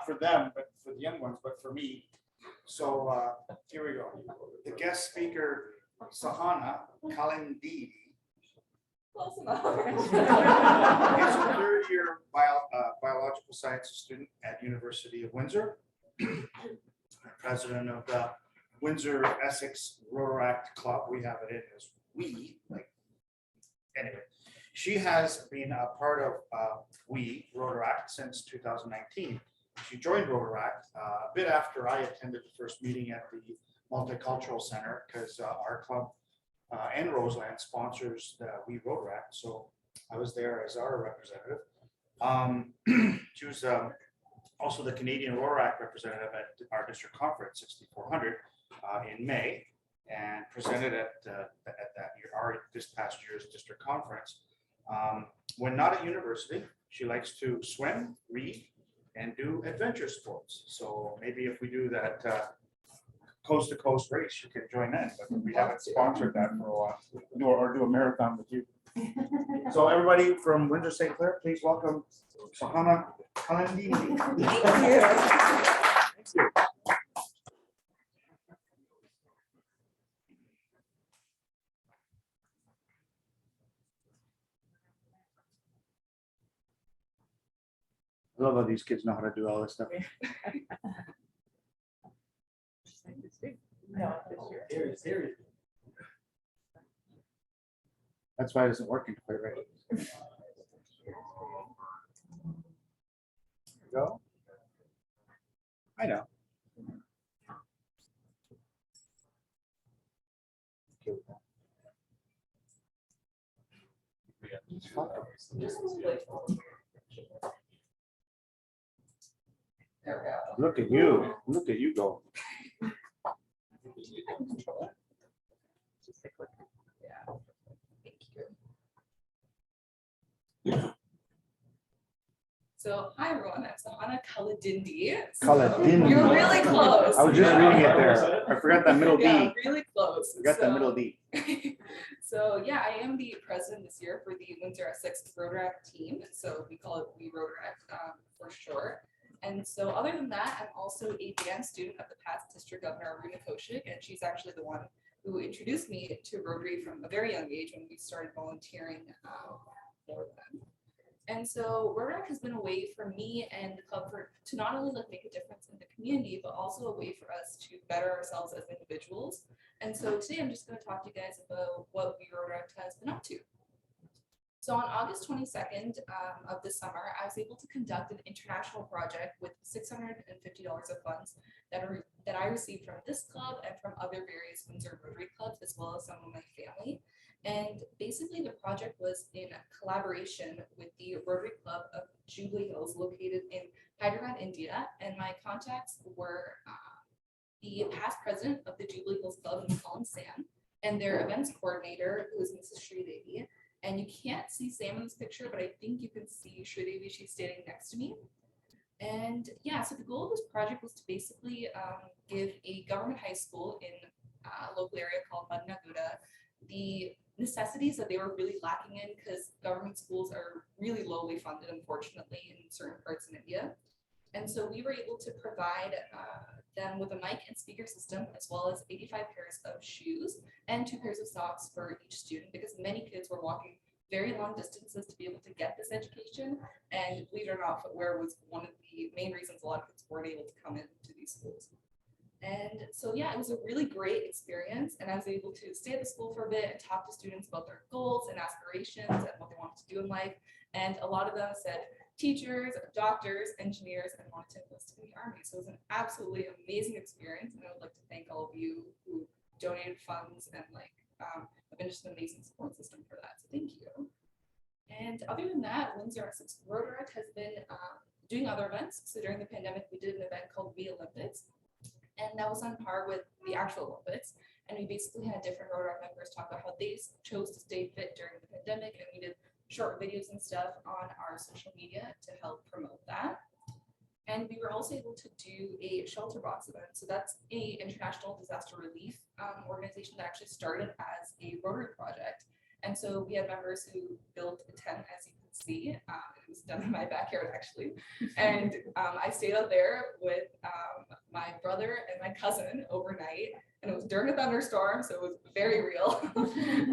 for them, but for the young ones, but for me. So here we go. The guest speaker, Sahana Kalindini, Close enough. is a third-year biological sciences student at University of Windsor, president of the Windsor-Essex Rotaract Club. We have it in as we, like, anyway. She has been a part of Rotaract since 2019. She joined Rotaract a bit after I attended the first meeting at the Multicultural Center, because our club and Roseland sponsors the Rotaract. So I was there as our representative. She was also the Canadian Rotaract representative at our district conference 6400 in May, and presented at this past year's district conference. When not at university, she likes to swim, read, and do adventure sports. So maybe if we do that coast to coast race, you can join in, but we haven't sponsored that for a while, or do a marathon with you. So everybody from Windsor St. Clair, please welcome Sahana Kalindini. Thank you. Thank you. I love how these kids know how to do all this stuff. No, That's why it isn't working quite right. There you go. I know. Look at you. Look at you go. just a quick, yeah. Thank you. So, hi everyone, I'm Sahana Kalindini. Kalindini. You're really close. I was just reading it there. I forgot that middle D. Yeah, really close. I got that middle D. So yeah, I am the president this year for the Windsor-Essex Rotaract team. So we call it Rotaract for short. And so other than that, I'm also a dance student of the past district governor, Runa Koshik, and she's actually the one who introduced me to Rotary from a very young age when we started volunteering for them. And so Rotaract has been a way for me and the club to not only make a difference in the community, but also a way for us to better ourselves as individuals. And so today I'm just going to talk to you guys about what Rotaract has been up to. So on August 22nd of this summer, I was able to conduct an international project with $650 of funds that I received from this club and from other various Windsor Rotary clubs, as well as some of my family. And basically the project was in collaboration with the Rotary Club of Jubilee Hills, located in Hyderabad, India. And my contacts were the past president of the Jubilee Hills Club, Colin Sam, and their events coordinator, who is Mrs. Sridevi. And you can't see Sam in this picture, but I think you can see Sridevi. She's standing next to me. And yeah, so the goal of this project was to basically give a government high school in a local area called Madnaguda the necessities that they were really lacking in, because government schools are really lowly funded, unfortunately, in certain parts in India. And so we were able to provide them with a mic and speaker system, as well as 85 pairs of shoes and 2 pairs of socks for each student, because many kids were walking very long distances to be able to get this education. And believe it or not, footwear was one of the main reasons a lot of kids weren't able to come into these schools. And so, yeah, it was a really great experience. And I was able to stay at the school for a bit and talk to students about their goals and aspirations and what they wanted to do in life. And a lot of them said teachers, doctors, engineers, and wanted to enlist in the Army. So it was an absolutely amazing experience. And I would like to thank all of you who donated funds and have been just an amazing support system for that. So thank you. And other than that, Windsor-Essex Rotaract has been doing other events. So during the pandemic, we did an event called We Olympics. And that was on par with the actual Olympics. And we basically had different Rotaract members talk about how they chose to stay fit during the pandemic. And we did short videos and stuff on our social media to help promote that. And we were also able to do a shelter box event. So that's a international disaster relief organization that actually started as a Rotary project. And so we had members who built a tent, as you can see. It was done in my backyard actually. And I stayed out there with my brother and my cousin overnight. And it was during a thunderstorm, so it was very real.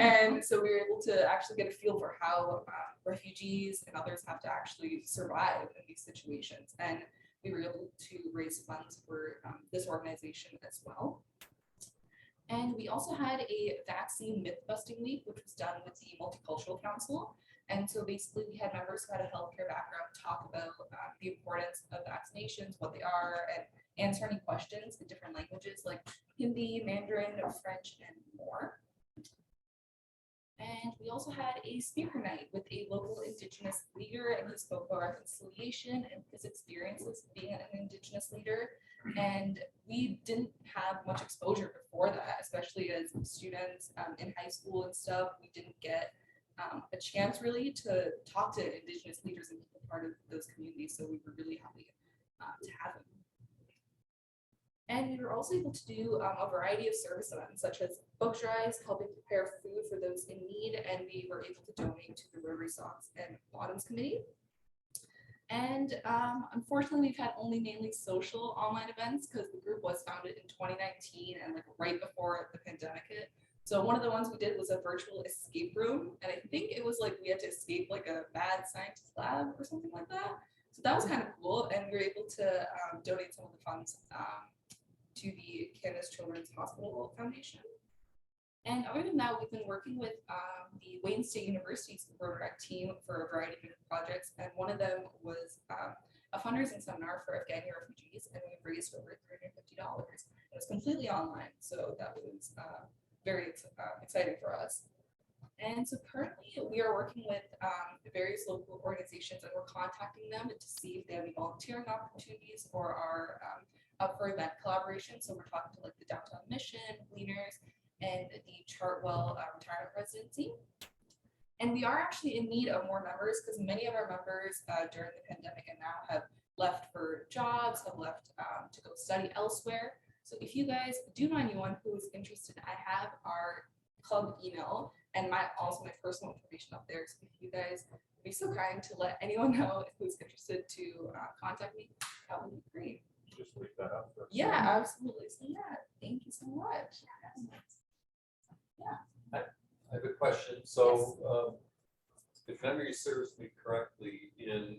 And so we were able to actually get a feel for how refugees and others have to actually survive in these situations. And we were able to raise funds for this organization as well. And we also had a vaccine myth busting week, which was done with the Multicultural Council. And so basically we had members who had a healthcare background talk about the importance of vaccinations, what they are, and answer any questions in different languages like Hindi, Mandarin, French, and more. And we also had a speaker night with a local Indigenous leader, and he spoke about reconciliation and his experiences being an Indigenous leader. And we didn't have much exposure before that, especially as students in high school and stuff. We didn't get a chance really to talk to Indigenous leaders and be part of those communities. So we were really happy to have them. And we were also able to do a variety of service events, such as book drives, helping prepare food for those in need, and we were able to donate to the Rotary Socks and Bottoms Committee. And unfortunately, we've had only mainly social online events because the group was founded in 2019 and like right before the pandemic hit. So one of the ones we did was a virtual escape room, and I think it was like we had to escape like a mad scientist lab or something like that. So that was kind of cool, and we were able to donate some of the funds to the Canada's Children's Hospital Foundation. And other than that, we've been working with the Wayne State University's Rotaract team for a variety of different projects. And one of them was a fundraising seminar for Afghani refugees, and we raised over $350. It was completely online, so that was very exciting for us. And so currently we are working with various local organizations, and we're contacting them to see if they have any volunteering opportunities or are up for event collaboration. So we're talking to like the Downtown Mission, Gleaners, and the Chartwell Retirement Residency. And we are actually in need of more members because many of our members during the pandemic and now have left for jobs, have left to go study elsewhere. So if you guys do know anyone who is interested, I have our club email and also my personal information up there. So if you guys would be so kind to let anyone know who's interested to contact me, that would be great. Just leave that up. Yeah, absolutely. So yeah, thank you so much. I have a question. So if memory serves me correctly, in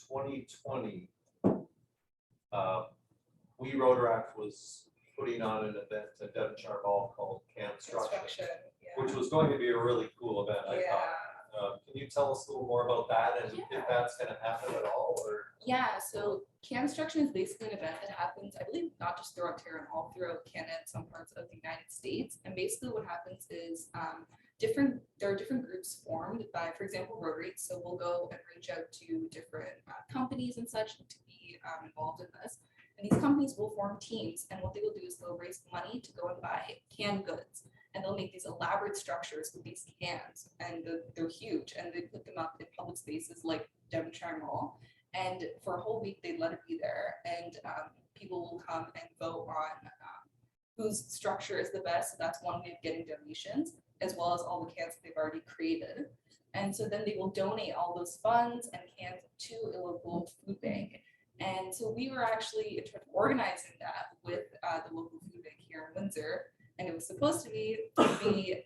2020, We Rotaract was putting on an event at Devonshire Hall called Construction, which was going to be a really cool event, I thought. Can you tell us a little more about that and if that's going to happen at all? Or? Yeah, so Construction is basically an event that happens, I believe, not just throughout Ontario and all throughout Canada and some parts of the United States. And basically what happens is there are different groups formed by, for example, Rotary. So we'll go and reach out to different companies and such to be involved in this. And these companies will form teams, and what they will do is they'll raise money to go and buy canned goods. And they'll make these elaborate structures with these cans, and they're huge, and they put them up in public spaces like Devonshire Mall. And for a whole week, they let it be there, and people will come and vote on whose structure is the best. So that's one way of getting donations, as well as all the cans that they've already created. And so then they will donate all those funds and cans to a local food bank. And so we were actually in charge of organizing that with the local food bank here in Windsor. And it was supposed to be the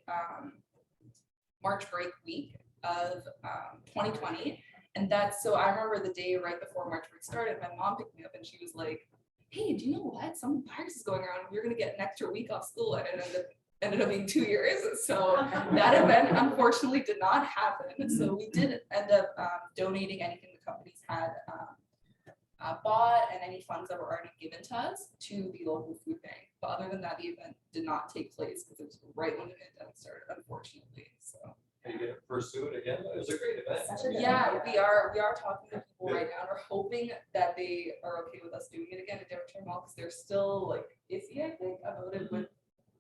March break week of 2020. And so I remember the day right before March break started, my mom picked me up and she was like, hey, do you know what? Some virus is going around. You're going to get an extra week off school. And it ended up being 2 years. So that event unfortunately did not happen. So we did end up donating anything the companies had bought and any funds that were already given to us to the local food bank. But other than that, the event did not take place because it was right when the pandemic started, unfortunately. So Are you going to pursue it again? It was a great event. yeah, we are talking to people right now, and we're hoping that they are okay with us doing it again at Devonshire Mall because they're still like iffy, I think, about it with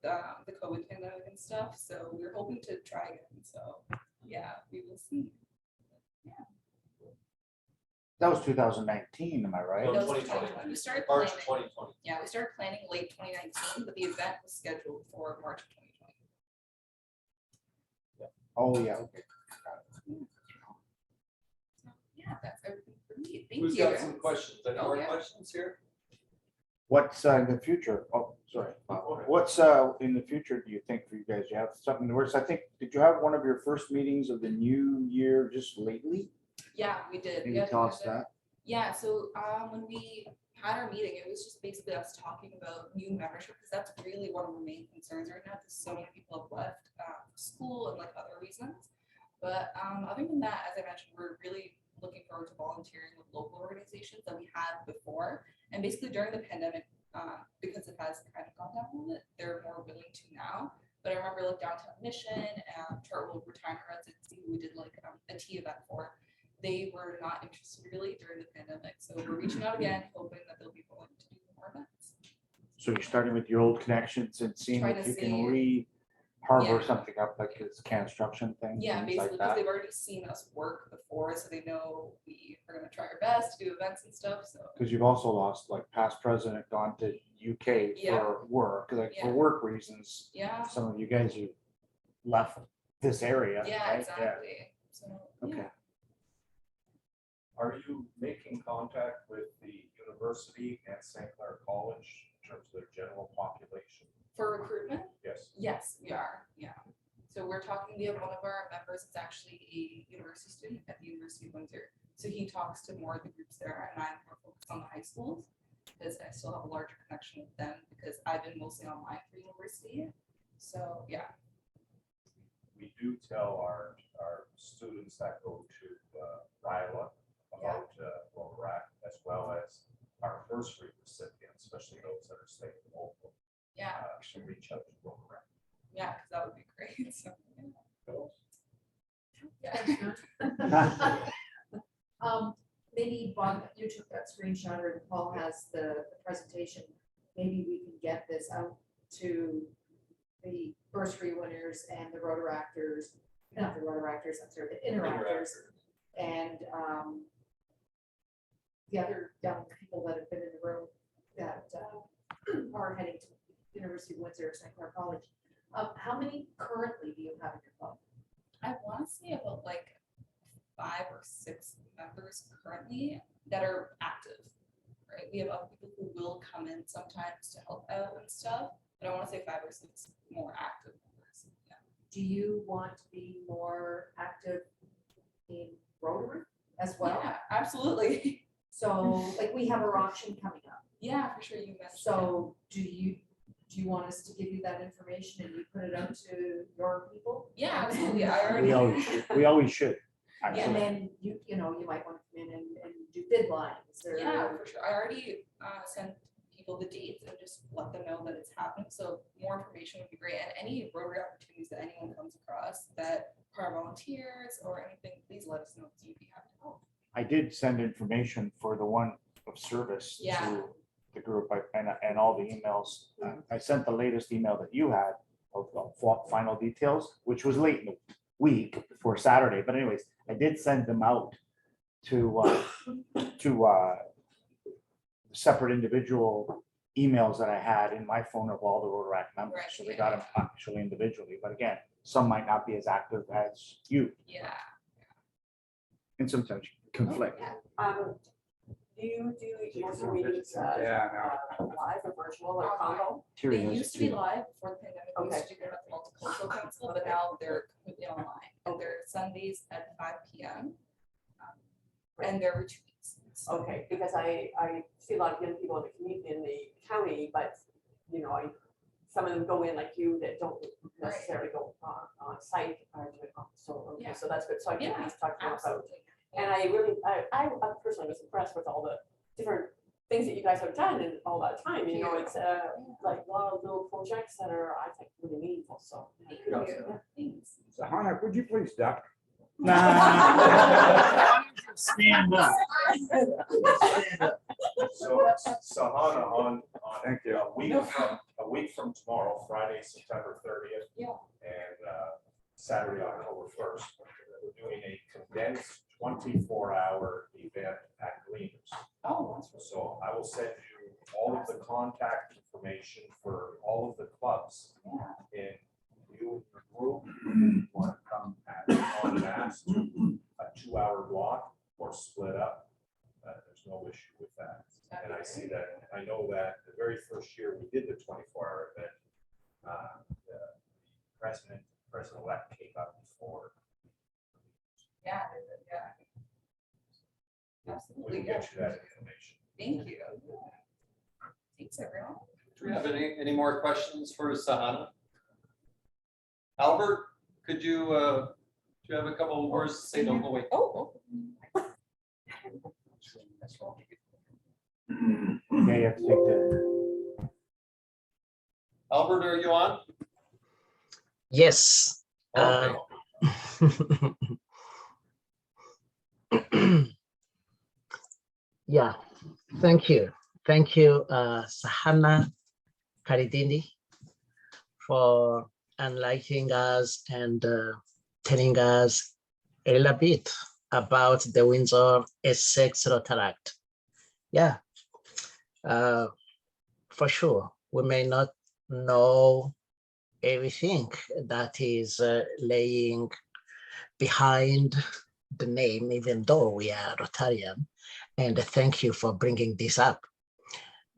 the COVID pandemic and stuff. So we're hoping to try again. So yeah, we will see. Yeah. That was 2019, am I right? No, That was 2020. We started March planning. 2020. Yeah, we started planning late 2019, but the event was scheduled for March of 2020. Oh, yeah, okay. that's everything for me. Thank Who's you. got some questions? Any Oh, more yeah. questions here? What's in the future? Oh, sorry. Go ahead. What's in the future, do you think, for you guys? You have something in the works? I think, did you have one of your first meetings of the new year just lately? Yeah, we did. Can We you had tell one us of the- that? Yeah, so when we had our meeting, it was just basically us talking about new membership, because that's really one of the main concerns right now, because so many people have left school and like other reasons. But other than that, as I mentioned, we're really looking forward to volunteering with local organizations that we had before. And basically during the pandemic, because it has kind of gone down a little bit, they're more willing to now. But I remember like Downtown Mission, Chartwell Retirement Residency, who we did like a tea event for. They were not interested really during the pandemic. So we're reaching out again, hoping that they'll be willing to do more events. So you're starting with your old connections and seeing Try if to you can see. harbor Yeah. something up like this construction thing? Yeah, things basically, like because that. they've already seen us work before, so they know we are gonna try our best to do events and stuff, so. Because you've also lost like past president gone to UK Yeah. for work, like for Yeah. work reasons. Yeah, Some of you guys who left this area. yeah, right? exactly. So, Okay. yeah. Are you making contact with the university and St. Clair College in terms of their general population? For recruitment, Yes. yes, we are, yeah. So we're talking, we have one of our members, it's actually a university student at the University of Windsor. So he talks to more of the groups there, and I'm more focused on the high schools, because I still have a larger connection with them, because I've been mostly online for university. So, yeah, We do tell our students that go to RILA about Rotaract, as well as our bursary recipients, especially those that are staying local, yeah, to reach out to Rotaract. yeah, because that would be great, so. Yeah. Maybe Bob, you took that screenshot, or Paul has the presentation. Maybe we can get this out to the bursary winners and the Rotaractors, not the Rotaractors, I'm sorry, the Interactors, and the other young people that have been in the room that are heading to University of Windsor, St. Clair College. How many currently do you have in your club? I want to say about like 5 or 6 members currently that are active, right? We have other people who will come in sometimes to help out and stuff, but I want to say 5 or 6 more active members. Yeah. Do you want to be more active in Rotary as well? Yeah, absolutely. So like we have our auction coming up. Yeah, for sure. You mentioned. So do you want us to give you that information and you put it out to your people? Yeah, absolutely. I already. We always should. We always should. And Actually. then you know, you might want to come in and do bid lines or. Yeah, for sure. I already sent people the dates and just let them know that it's happening. So more information would be great. And any Rotary opportunities that anyone comes across that are volunteers or anything, please let us know. So we'd be happy to help. I did send information for the one of service Yeah. to the group and all the emails. I sent the latest email that you had of the final details, which was late in the week before Saturday. But anyways, I did send them out to separate individual emails that I had in my phone of all the Rotaract members. Right, So they yeah. got them actually individually. But again, some might not be as active as you, Yeah. and sometimes you conflict. Yeah. Do you do most of your meetings live or virtual or combo? Terry They has used to be two. live before the pandemic. We used to do them at the Multicultural Council, but now they're completely online. And they're Sundays at 5 p.m. And they're retreats. So- Okay, because I see a lot of young people in the community, in the county, but, you know, some of them go in like you that don't necessarily go on site or do it so, Yeah. okay, so that's good. So I can at Yeah, least talk to them about. Absolutely. And I really, I personally was impressed with all the different things that you guys have done in all that time, you know, it's like a lot of little projects that are, I think, really meaningful, so. Thank kudos. you. Thanks. So Hannah, would you please duck? Stand up. So Sahana, on Thank you. a week from tomorrow, Friday, September 30th. Yeah. And Saturday, October 1st, we're doing a condensed 24-hour event at Gleaners. Oh, that's really So I will send you all of the contact information for all of the clubs. Yeah. And you, your group, want to come at en masse to a 2-hour block. or split up, there's no issue with that. And I see that, I know that the very first year we did the 24-hour event, the president-elect came up before. Yeah, yeah. We Absolutely, can yeah. get you that information. Thank you. Thanks, everyone. Do we have any more questions for Sahana? Albert, could you, do you have a couple of words to say? Don't go away. Oh. Yeah, you have to take the. Albert, are you on? Yes. Okay. Yeah, thank you. Thank you, Sahana Karidini, for enlightening us and telling us a little bit about the Windsor-Essex Rotaract. Yeah, for sure. We may not know everything that is laying behind the name, even though we are Rotarian. And thank you for bringing this up.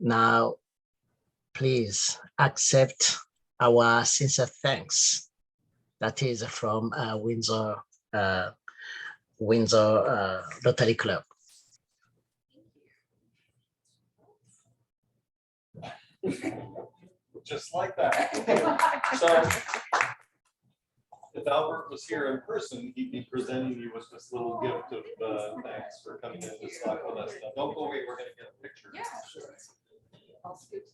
Now, please accept our sincere thanks. That is from Windsor Rotary Club. Just like that. So if Albert was here in person, he'd be presenting you with this little gift of thanks for coming in to talk with us. Now, don't go away, we're gonna get a picture. Yeah, sure. I'll scoot.